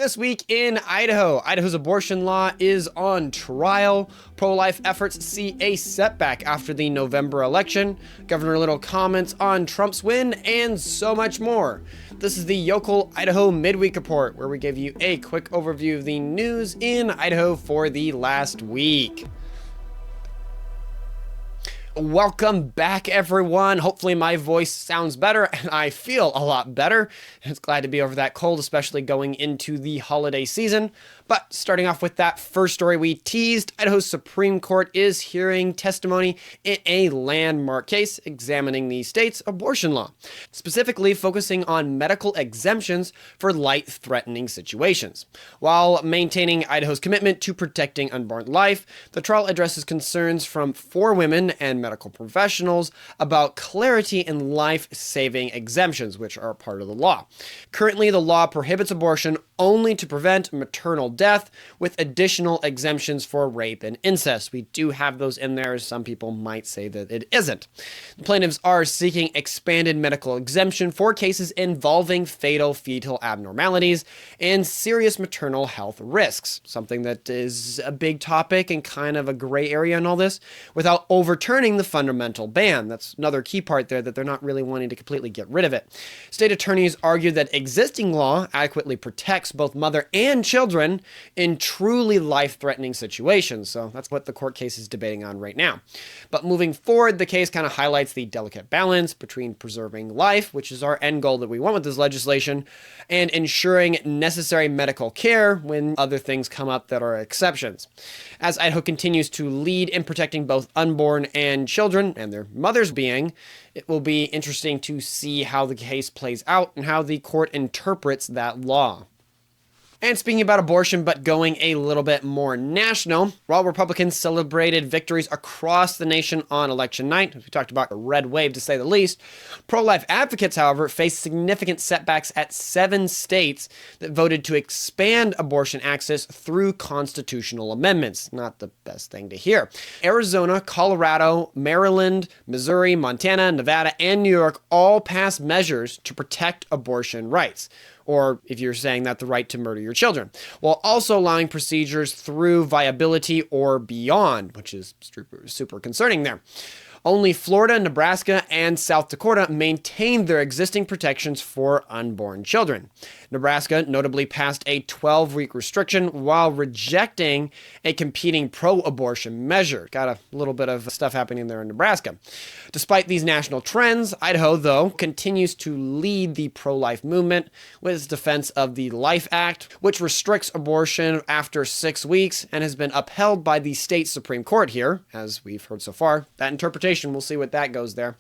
This week in Idaho, Idaho's abortion law is on trial. Pro-life efforts see a setback after the November election. Governor Little comments on Trump's win, and so much more. This is the Yocal Idaho Midweek Report, where we give you a quick overview of the news in Idaho for the last week. Welcome back, everyone. Hopefully my voice sounds better and I feel a lot better. It's glad to be over that cold, especially going into the holiday season. But starting off with that first story we teased, Idaho Supreme Court is hearing testimony in a landmark case examining the state's abortion law, specifically focusing on medical exemptions for life-threatening situations. While maintaining Idaho's commitment to protecting unborn life, the trial addresses concerns from 4 women and medical professionals about clarity in life-saving exemptions, which are part of the law. Currently, the law prohibits abortion only to prevent maternal death, with additional exemptions for rape and incest. We do have those in there. Some people might say that it isn't. The plaintiffs are seeking expanded medical exemption for cases involving fatal fetal abnormalities and serious maternal health risks, something that is a big topic and kind of a gray area in all this, without overturning the fundamental ban. That's another key part there, that they're not really wanting to completely get rid of it. State attorneys argue that existing law adequately protects both mother and children in truly life-threatening situations. So that's what the court case is debating on right now. But moving forward, the case kind of highlights the delicate balance between preserving life, which is our end goal that we want with this legislation, and ensuring necessary medical care when other things come up that are exceptions. As Idaho continues to lead in protecting both unborn and children and their mothers' being, it will be interesting to see how the case plays out and how the court interprets that law. And speaking about abortion, but going a little bit more national, while Republicans celebrated victories across the nation on election night, as we talked about a red wave to say the least, pro-life advocates, however, faced significant setbacks at 7 states that voted to expand abortion access through constitutional amendments. Not the best thing to hear. Arizona, Colorado, Maryland, Missouri, Montana, Nevada, and New York all passed measures to protect abortion rights, or if you're saying that, the right to murder your children, while also allowing procedures through viability or beyond, which is super concerning there. Only Florida, Nebraska, and South Dakota maintained their existing protections for unborn children. Nebraska notably passed a 12-week restriction while rejecting a competing pro-abortion measure. Got a little bit of stuff happening there in Nebraska. Despite these national trends, Idaho, though, continues to lead the pro-life movement with its defense of the Life Act, which restricts abortion after 6 weeks and has been upheld by the state Supreme Court here, as we've heard so far. That interpretation, we'll see what that goes there.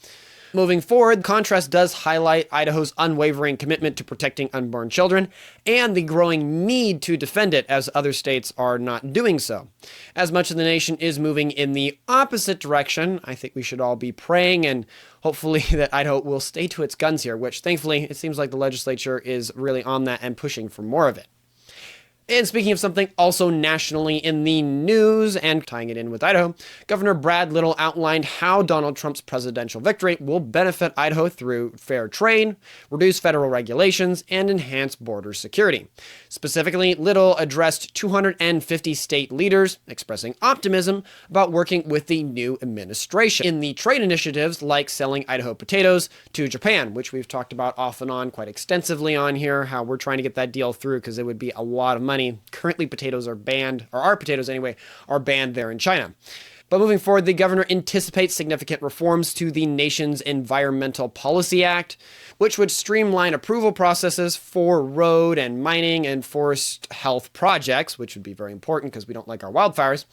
Moving forward, contrast does highlight Idaho's unwavering commitment to protecting unborn children and the growing need to defend it, as other states are not doing so. As much of the nation is moving in the opposite direction, I think we should all be praying and hopefully that Idaho will stay to its guns here, which thankfully it seems like the legislature is really on that and pushing for more of it. And speaking of something also nationally in the news and tying it in with Idaho, Governor Brad Little outlined how Donald Trump's presidential victory will benefit Idaho through fair trade, reduce federal regulations, and enhance border security. Specifically, Little addressed 250 state leaders, expressing optimism about working with the new administration in the trade initiatives like selling Idaho potatoes to Japan, which we've talked about off and on quite extensively on here, how we're trying to get that deal through because it would be a lot of money. Currently, potatoes are banned, or our potatoes anyway, are banned there in China. But moving forward, the governor anticipates significant reforms to the nation's Environmental Policy Act, which would streamline approval processes for road and mining and forest health projects, which would be very important because we don't like our wildfires.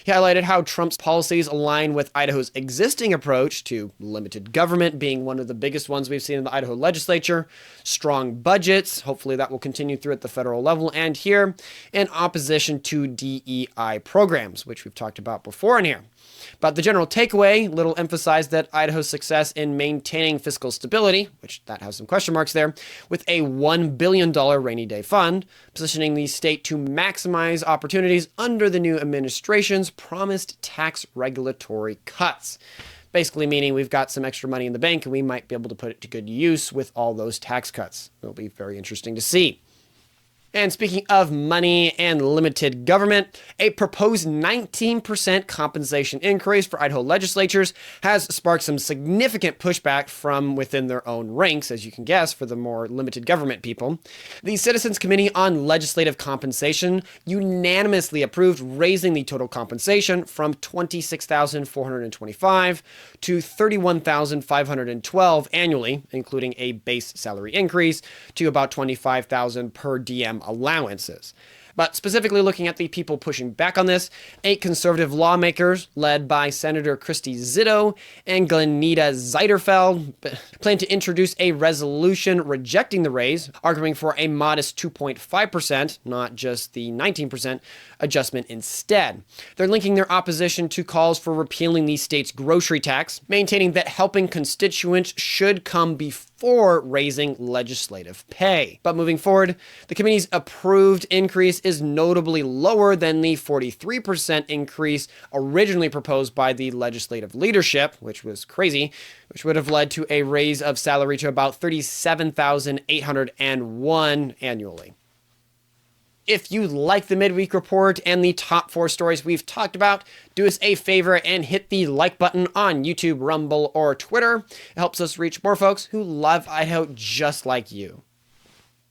He highlighted how Trump's policies align with Idaho's existing approach to limited government, being one of the biggest ones we've seen in the Idaho legislature, strong budgets, hopefully that will continue through at the federal level and here, and opposition to DEI programs, which we've talked about before in here. But the general takeaway, Little emphasized that Idaho's success in maintaining fiscal stability, which that has some question marks there, with a $1 billion rainy day fund, positioning the state to maximize opportunities under the new administration's promised tax regulatory cuts. Basically meaning we've got some extra money in the bank and we might be able to put it to good use with all those tax cuts. It'll be very interesting to see. And speaking of money and limited government, a proposed 19% compensation increase for Idaho legislatures has sparked some significant pushback from within their own ranks, as you can guess, for the more limited government people. The Citizens Committee on Legislative Compensation unanimously approved raising the total compensation from $26,425 to $31,512 annually, including a base salary increase, to about $25,000 per diem allowances. But specifically looking at the people pushing back on this, 8 conservative lawmakers, led by Senator Christy Zito and Glenita Ziderfeld, plan to introduce a resolution rejecting the raise, arguing for a modest 2.5%, not just the 19% adjustment instead. They're linking their opposition to calls for repealing the state's grocery tax, maintaining that helping constituents should come before raising legislative pay. But moving forward, the committee's approved increase is notably lower than the 43% increase originally proposed by the legislative leadership, which was crazy, which would have led to a raise of salary to about $37,801 annually. If you like the Midweek Report and the top 4 stories we've talked about, do us a favor and hit the like button on YouTube, Rumble, or Twitter. It helps us reach more folks who love Idaho just like you.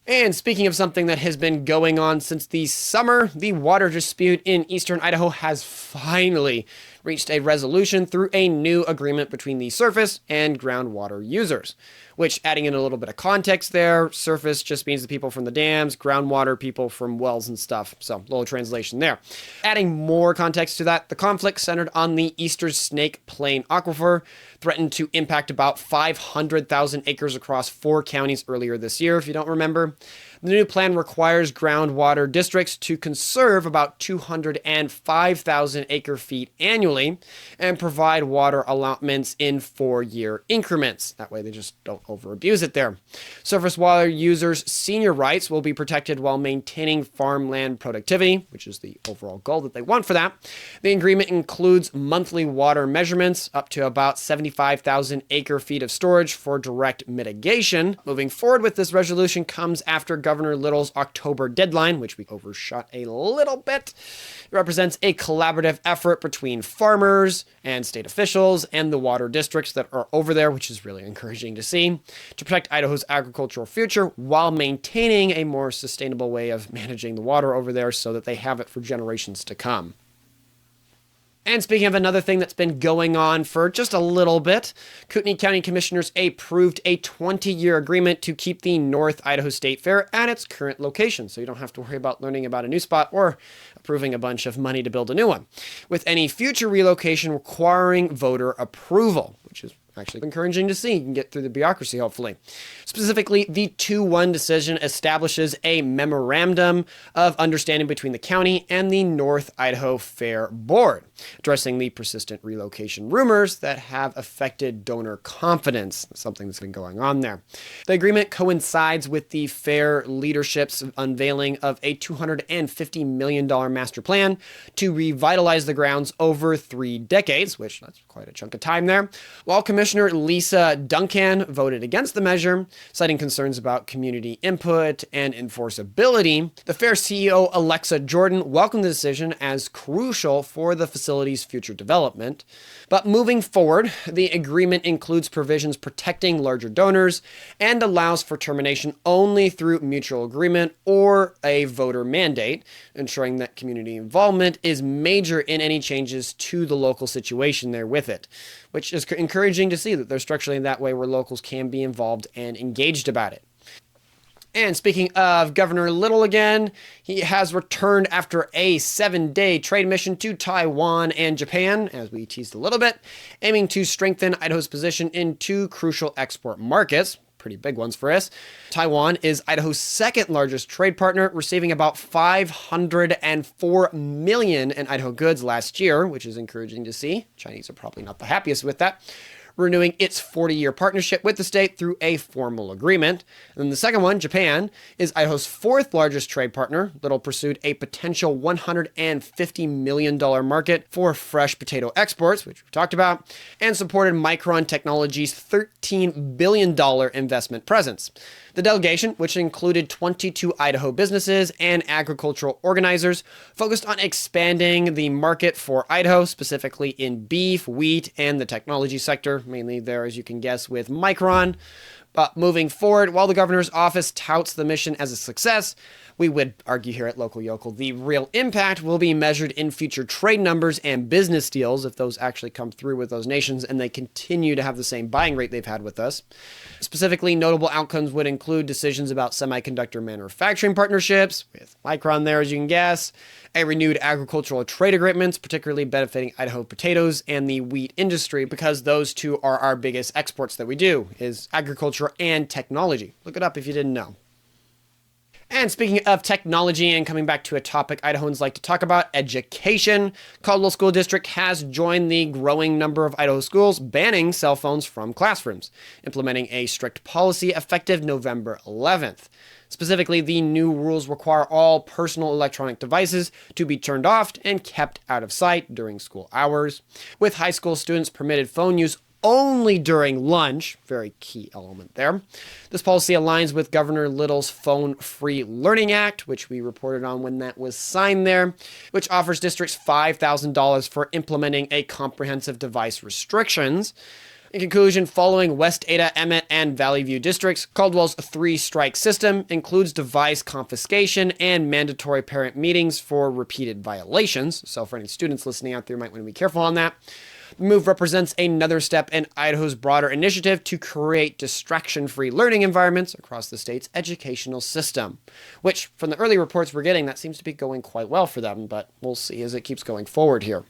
And speaking of something that has been going on since the summer, the water dispute in eastern Idaho has finally reached a resolution through a new agreement between the surface and groundwater users. Which, adding in a little bit of context there, surface just means the people from the dams, groundwater people from wells and stuff. So, little translation there. Adding more context to that, the conflict centered on the Eastern Snake Plain Aquifer, threatened to impact about 500,000 acres across 4 counties earlier this year, if you don't remember. The new plan requires groundwater districts to conserve about 205,000 acre-feet annually and provide water allotments in 4-year increments. That way they just don't over-abuse it there. Surface water users' senior rights will be protected while maintaining farmland productivity, which is the overall goal that they want for that. The agreement includes monthly water measurements up to about 75,000 acre-feet of storage for direct mitigation. Moving forward with this resolution comes after Governor Little's October deadline, which we overshot a little bit. It represents a collaborative effort between farmers and state officials and the water districts that are over there, which is really encouraging to see, to protect Idaho's agricultural future while maintaining a more sustainable way of managing the water over there so that they have it for generations to come. And speaking of another thing that's been going on for just a little bit, Kootenai County Commissioners approved a 20-year agreement to keep the North Idaho State Fair at its current location, so you don't have to worry about learning about a new spot or approving a bunch of money to build a new one, with any future relocation requiring voter approval, which is actually encouraging to see. You can get through the bureaucracy, hopefully. Specifically, the 2-1 decision establishes a memorandum of understanding between the county and the North Idaho Fair Board, addressing the persistent relocation rumors that have affected donor confidence, something that's been going on there. The agreement coincides with the fair leadership's unveiling of a $250 million master plan to revitalize the grounds over 3 decades, which that's quite a chunk of time there, while Commissioner Lisa Duncan voted against the measure, citing concerns about community input and enforceability. The fair CEO Alexa Jordan welcomed the decision as crucial for the facility's future development. But moving forward, the agreement includes provisions protecting larger donors and allows for termination only through mutual agreement or a voter mandate, ensuring that community involvement is major in any changes to the local situation there with it, which is encouraging to see that they're structurally that way where locals can be involved and engaged about it. And speaking of Governor Little again, he has returned after a 7-day trade mission to Taiwan and Japan, as we teased a little bit, aiming to strengthen Idaho's position in 2 crucial export markets. Pretty big ones for us. Taiwan is Idaho's 2nd largest trade partner, receiving about $504 million in Idaho goods last year, which is encouraging to see. Chinese are probably not the happiest with that. renewing its 40-year partnership with the state through a formal agreement. And then the second one, Japan, is Idaho's fourth largest trade partner that'll pursue a potential $150 million market for fresh potato exports, which we talked about, and supported Micron Technology's $13 billion investment presence. The delegation, which included 22 Idaho businesses and agricultural organizers, focused on expanding the market for Idaho, specifically in beef, wheat, and the technology sector, mainly there, as you can guess, with Micron. But moving forward, while the governor's office touts the mission as a success, we would argue here at Local Yocal the real impact will be measured in future trade numbers and business deals if those actually come through with those nations and they continue to have the same buying rate they've had with us. Specifically, notable outcomes would include decisions about semiconductor manufacturing partnerships, with Micron there as you can guess, a renewed agricultural trade agreements, particularly benefiting Idaho potatoes and the wheat industry, because those two are our biggest exports that we do, is agriculture and technology. Look it up if you didn't know. And speaking of technology and coming back to a topic Idahoans like to talk about, education, Caldwell School District has joined the growing number of Idaho schools banning cell phones from classrooms, implementing a strict policy effective November 11th. Specifically, the new rules require all personal electronic devices to be turned off and kept out of sight during school hours, with high school students permitted phone use only during lunch, very key element there. This policy aligns with Governor Little's Phone-Free Learning Act, which we reported on when that was signed there, which offers districts $5,000 for implementing a comprehensive device restrictions. In conclusion, following West Ada, Emmett, and Valley View districts, Caldwell's three-strike system includes device confiscation and mandatory parent meetings for repeated violations. So for any students listening out there, you might want to be careful on that. The move represents another step in Idaho's broader initiative to create distraction-free learning environments across the state's educational system, which, from the early reports we're getting, that seems to be going quite well for them, but we'll see as it keeps going forward here.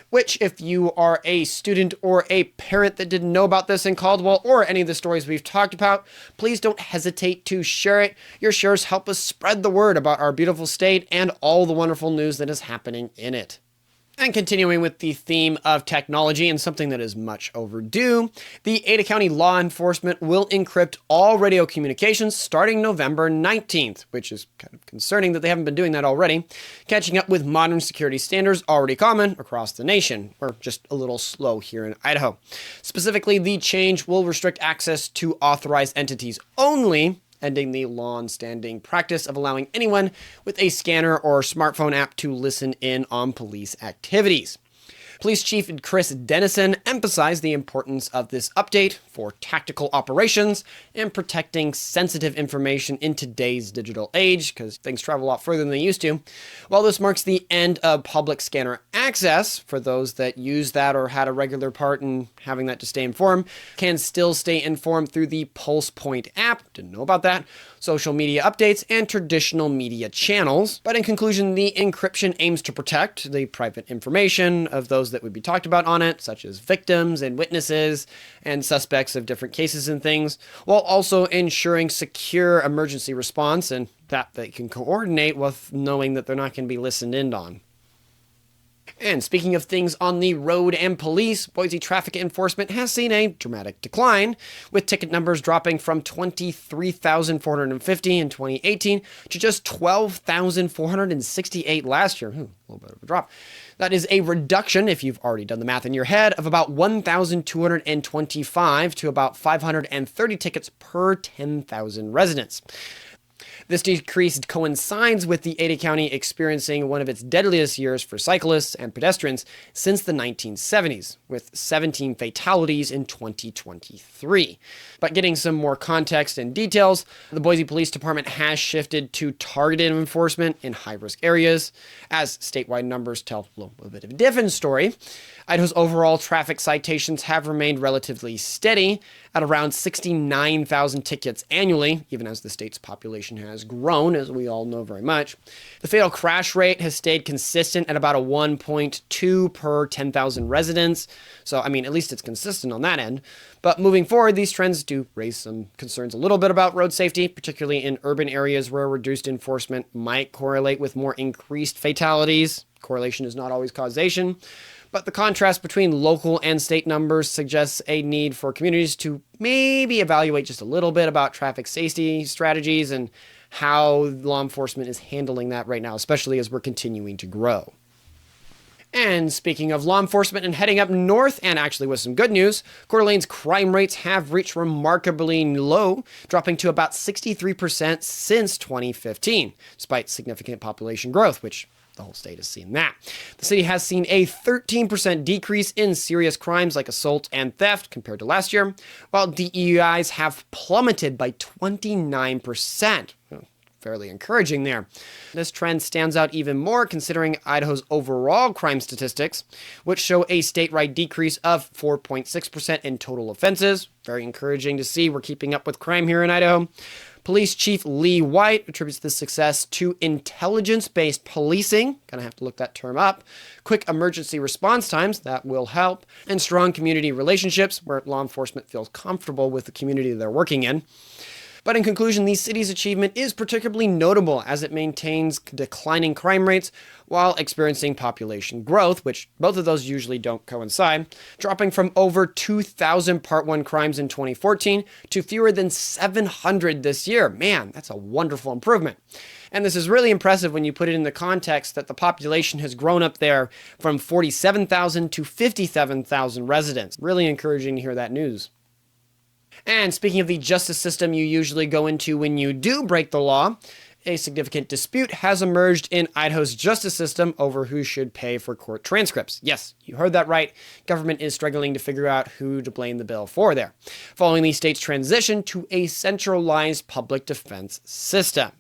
Which, if you are a student or a parent that didn't know about this in Caldwell or any of the stories we've talked about, please don't hesitate to share it. Your shares help us spread the word about our beautiful state and all the wonderful news that is happening in it. And continuing with the theme of technology and something that is much overdue, the Ada County law enforcement will encrypt all radio communications starting November 19th, which is kind of concerning that they haven't been doing that already, catching up with modern security standards already common across the nation. We're just a little slow here in Idaho. Specifically, the change will restrict access to authorized entities only, ending the long-standing practice of allowing anyone with a scanner or smartphone app to listen in on police activities. Police Chief Chris Dennison emphasized the importance of this update for tactical operations and protecting sensitive information in today's digital age, because things travel a lot further than they used to. While this marks the end of public scanner access, for those that use that or had a regular part in having that to stay informed, can still stay informed through the Pulse Point app, didn't know about that, social media updates, and traditional media channels. But in conclusion, the encryption aims to protect the private information of those that would be talked about on it, such as victims and witnesses and suspects of different cases and things, while also ensuring secure emergency response and that they can coordinate with knowing that they're not going to be listened in on. And speaking of things on the road and police, Boise traffic enforcement has seen a dramatic decline, with ticket numbers dropping from 23,450 in 2018 to just 12,468 last year. A little bit of a drop. That is a reduction, if you've already done the math in your head, of about 1,225 to about 530 tickets per 10,000 residents. This decrease coincides with the Ada County experiencing one of its deadliest years for cyclists and pedestrians since the 1970s, with 17 fatalities in 2023. But getting some more context and details, the Boise Police Department has shifted to targeted enforcement in high-risk areas, as statewide numbers tell a little bit of a different story. Idaho's overall traffic citations have remained relatively steady at around 69,000 tickets annually, even as the state's population has grown, as we all know very much. The fatal crash rate has stayed consistent at about a 1.2 per 10,000 residents. So, I mean, at least it's consistent on that end. But moving forward, these trends do raise some concerns a little bit about road safety, particularly in urban areas where reduced enforcement might correlate with more increased fatalities. Correlation is not always causation, but the contrast between local and state numbers suggests a need for communities to maybe evaluate just a little bit about traffic safety strategies and how law enforcement is handling that right now, especially as we're continuing to grow. And speaking of law enforcement and heading up north, and actually with some good news, Coeur d'Alene's crime rates have reached remarkably low, dropping to about 63% since 2015, despite significant population growth, which the whole state has seen that. The city has seen a 13% decrease in serious crimes like assault and theft compared to last year, while DUIs have plummeted by 29%. Fairly encouraging there. This trend stands out even more considering Idaho's overall crime statistics, which show a statewide decrease of 4.6% in total offenses. Very encouraging to see we're keeping up with crime here in Idaho. Police Chief Lee White attributes this success to intelligence-based policing, gonna have to look that term up, quick emergency response times, that will help, and strong community relationships where law enforcement feels comfortable with the community they're working in. But in conclusion, the city's achievement is particularly notable as it maintains declining crime rates while experiencing population growth, which both of those usually don't coincide, dropping from over 2,000 Part 1 crimes in 2014 to fewer than 700 this year. Man, that's a wonderful improvement. And this is really impressive when you put it in the context that the population has grown up there from 47,000 to 57,000 residents. Really encouraging to hear that news. And speaking of the justice system you usually go into when you do break the law, a significant dispute has emerged in Idaho's justice system over who should pay for court transcripts. Yes, you heard that right. Government is struggling to figure out who to blame the bill for there, following the state's transition to a centralized public defense system.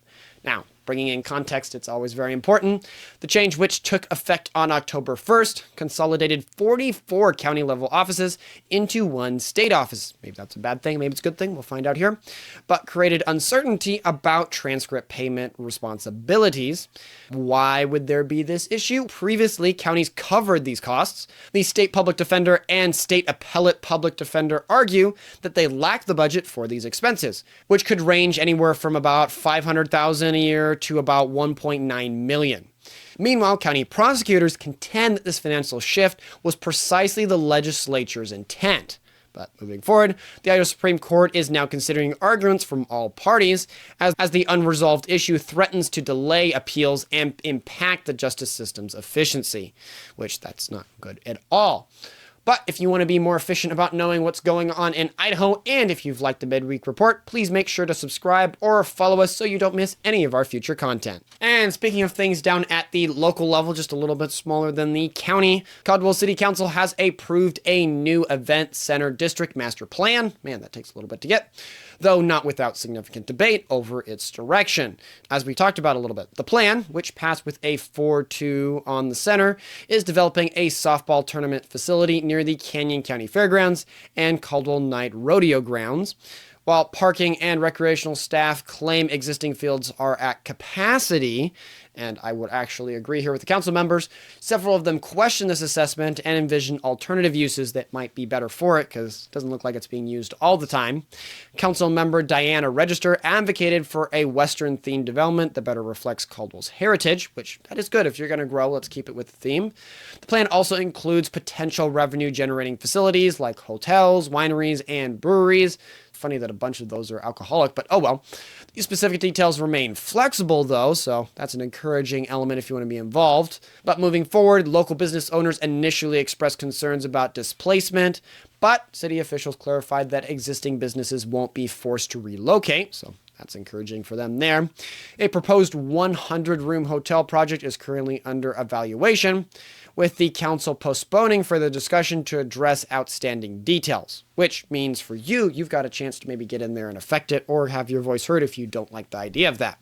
Now, bringing in context, it's always very important. The change, which took effect on October 1st, consolidated 44 county-level offices into one state office. Maybe that's a bad thing, maybe it's a good thing, we'll find out here. But created uncertainty about transcript payment responsibilities. Why would there be this issue? Previously, counties covered these costs. The state public defender and state appellate public defender argue that they lack the budget for these expenses, which could range anywhere from about $500,000 a year to about $1.9 million. Meanwhile, county prosecutors contend that this financial shift was precisely the legislature's intent. But moving forward, the Idaho Supreme Court is now considering arguments from all parties as the unresolved issue threatens to delay appeals and impact the justice system's efficiency, which that's not good at all. But if you want to be more efficient about knowing what's going on in Idaho, and if you've liked the Midweek Report, please make sure to subscribe or follow us so you don't miss any of our future content. And speaking of things down at the local level, just a little bit smaller than the county, Caldwell City Council has approved a new event center district master plan. Man, that takes a little bit to get, though not without significant debate over its direction. As we talked about a little bit, the plan, which passed with a 4-2 on the center, is developing a softball tournament facility near the Canyon County Fairgrounds and Caldwell Night Rodeo Grounds. While parking and recreational staff claim existing fields are at capacity, and I would actually agree here with the council members, several of them question this assessment and envision alternative uses that might be better for it because it doesn't look like it's being used all the time. Council member Diana Register advocated for a Western-themed development that better reflects Caldwell's heritage, which that is good. If you're going to grow, let's keep it with the theme. The plan also includes potential revenue-generating facilities like hotels, wineries, and breweries. Funny that a bunch of those are alcoholic, but oh well. These specific details remain flexible though, so that's an encouraging element if you want to be involved. But moving forward, local business owners initially expressed concerns about displacement, but city officials clarified that existing businesses won't be forced to relocate, so that's encouraging for them there. A proposed 100-room hotel project is currently under evaluation, with the council postponing further discussion to address outstanding details, which means for you, you've got a chance to maybe get in there and affect it or have your voice heard if you don't like the idea of that.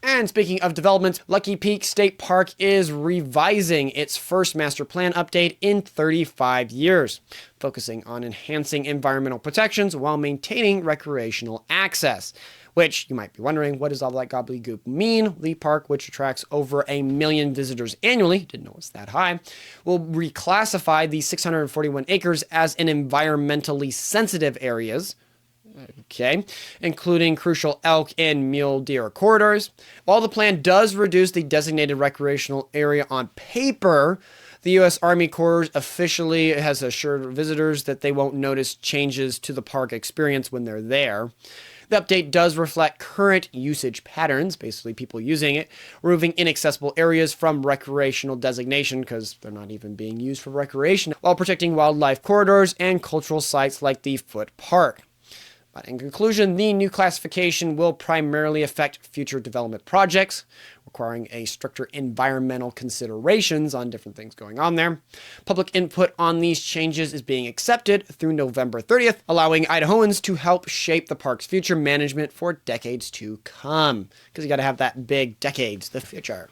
And speaking of developments, Lucky Peak State Park is revising its first master plan update in 35 years, focusing on enhancing environmental protections while maintaining recreational access. Which, you might be wondering, what does all that gobbledygook mean? The park, which attracts over 1 million visitors annually, didn't know it's that high, will reclassify the 641 acres as an environmentally sensitive areas. Okay, including crucial elk and mule deer corridors. While the plan does reduce the designated recreational area on paper, the U.S. Army Corps officially has assured visitors that they won't notice changes to the park experience when they're there. The update does reflect current usage patterns, basically people using it, removing inaccessible areas from recreational designation because they're not even being used for recreation, while protecting wildlife corridors and cultural sites like the Foot Park. But in conclusion, the new classification will primarily affect future development projects, requiring a stricter environmental considerations on different things going on there. Public input on these changes is being accepted through November 30th, allowing Idahoans to help shape the park's future management for decades to come. Because you got to have that big decades, the future.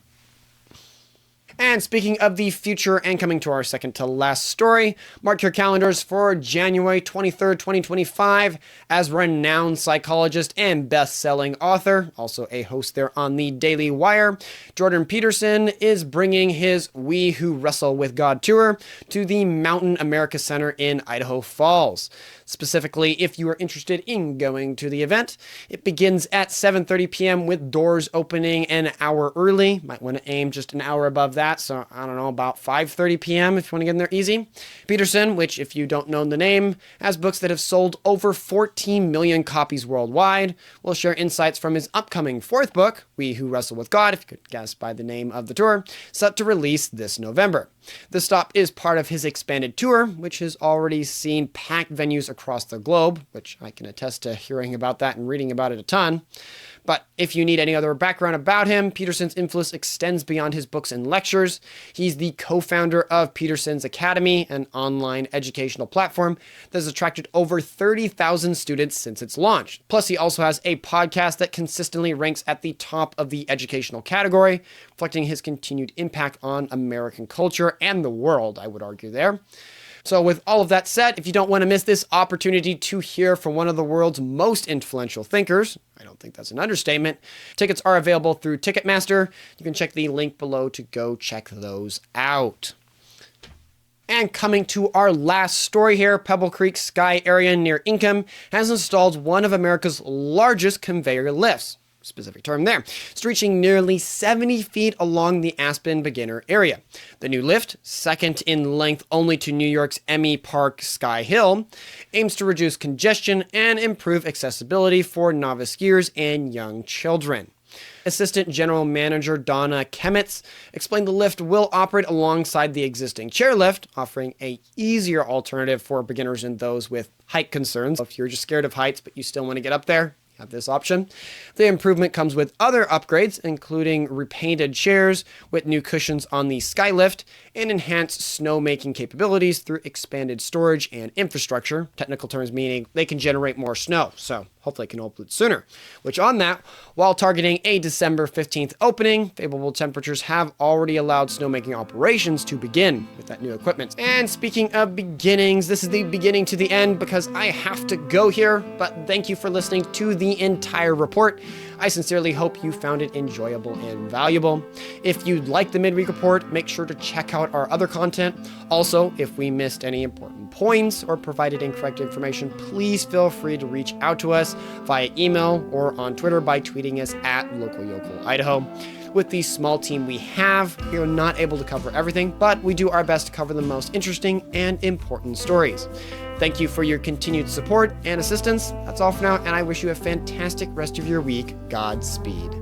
And speaking of the future and coming to our second to last story, mark your calendars for January 23rd, 2025, as renowned psychologist and best-selling author, also a host there on the Daily Wire, Jordan Peterson is bringing his We Who Wrestle with God tour to the Mountain America Center in Idaho Falls. Specifically, if you are interested in going to the event, it begins at 7:30 p.m. with doors opening an hour early. Might want to aim just an hour above that, so I don't know, about 5:30 p.m. if you want to get in there easy. Peterson, which if you don't know the name, has books that have sold over 14 million copies worldwide, will share insights from his upcoming fourth book, We Who Wrestle with God, if you could guess by the name of the tour, set to release this November. The stop is part of his expanded tour, which has already seen packed venues across the globe, which I can attest to hearing about that and reading about it a ton. But if you need any other background about him, Peterson's influence extends beyond his books and lectures. He's the co-founder of Peterson's Academy, an online educational platform that has attracted over 30,000 students since its launch. Plus, he also has a podcast that consistently ranks at the top of the educational category, reflecting his continued impact on American culture and the world, I would argue there. So with all of that said, if you don't want to miss this opportunity to hear from one of the world's most influential thinkers, I don't think that's an understatement, tickets are available through Ticketmaster. You can check the link below to go check those out. And coming to our last story here, Pebble Creek Sky area near Ingham has installed one of America's largest conveyor lifts. Specific term there, stretching nearly 70 feet along the Aspen beginner area. The new lift, second in length only to New York's Emmy Park Sky Hill, aims to reduce congestion and improve accessibility for novice skiers and young children. Assistant General Manager Donna Kemitz explained the lift will operate alongside the existing chairlift, offering a easier alternative for beginners and those with height concerns. If you're just scared of heights but you still want to get up there, have this option. The improvement comes with other upgrades, including repainted chairs with new cushions on the Skylift and enhanced snowmaking capabilities through expanded storage and infrastructure. Technical terms meaning they can generate more snow, so hopefully it can open sooner. Which on that, while targeting a December 15th opening, favorable temperatures have already allowed snowmaking operations to begin with that new equipment. And speaking of beginnings, this is the beginning to the end because I have to go here, but thank you for listening to the entire report. I sincerely hope you found it enjoyable and valuable. If you like the Midweek Report, make sure to check out our other content. Also, if we missed any important points or provided incorrect information, please feel free to reach out to us via email or on Twitter by tweeting us at Local Yocal Idaho. With the small team we have, we are not able to cover everything, but we do our best to cover the most interesting and important stories. Thank you for your continued support and assistance. That's all for now, and I wish you a fantastic rest of your week. Godspeed.